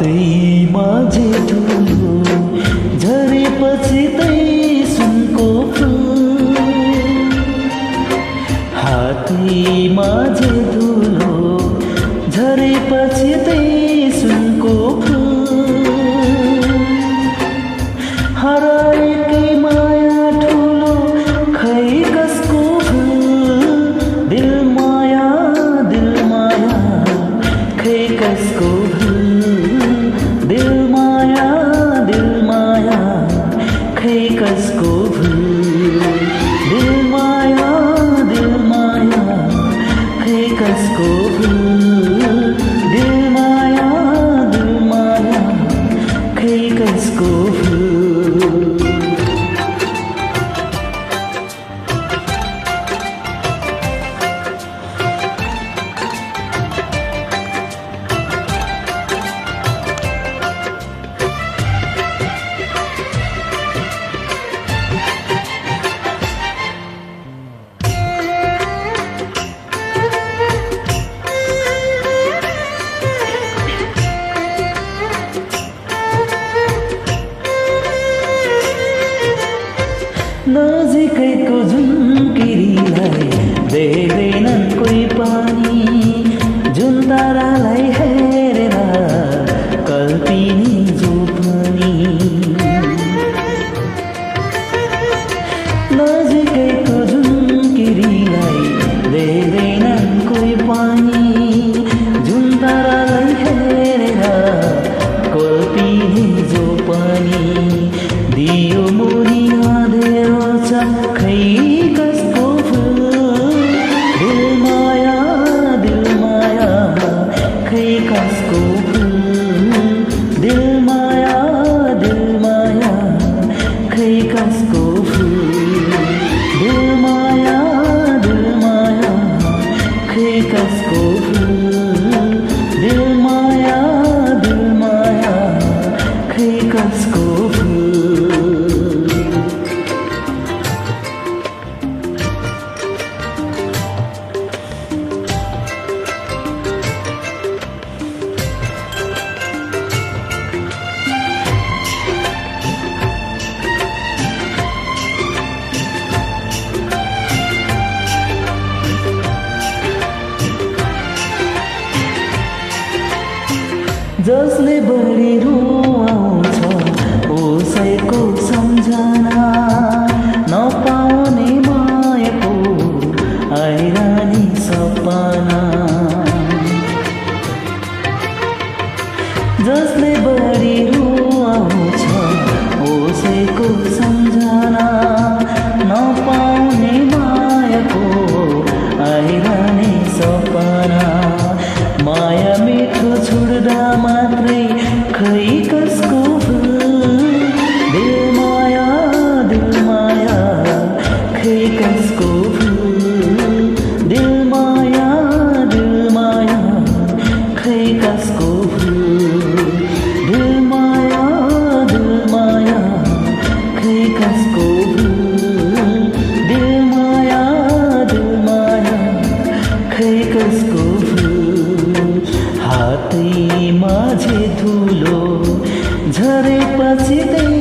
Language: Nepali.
हातैमा जे धुलो झरेपछि तै सुनको फुल हातैमा जे धुलो झरेपछि तै सुनको फुल हराएकै माया ठुलो खै कसको भुल दिल माया खै कसको दिल माया खै कसको भुल दिल माया खै कसको भुल दिल माया खै कसको भुल नजिकैको झुन्किरीलाई देख्दैनन् कोही पनि जुन तारालाई हेरेर कल्पिने जो पनि नजिकैको झुन्किरीलाई देख्दैनन् कोही पनि जुन तारालाई हेरेर कल्पिने जो पनि दियो मुनि खै कसको फुल दिल माया खै कसको फुल दिल माया खै कसको फुल दिल माया खै कसको फुल दिल माया खै कसको फुल जसले बढी रुवाउँछ उसैको सम्झना नपाउने मायाको आइरानी सपना जसले बढी रुवाउँछ उसैको सम्झना नपाउने मायाको आइरानी सपना माया मिठो छुड्दा मात्रै खै कसको भुल दिल माया खै कसको भुल दिल माया खै कसको भुल दिल माया खै कसको भुल दिल माया खै कसको भुल हातैमा जे धुलो झरेपछि तै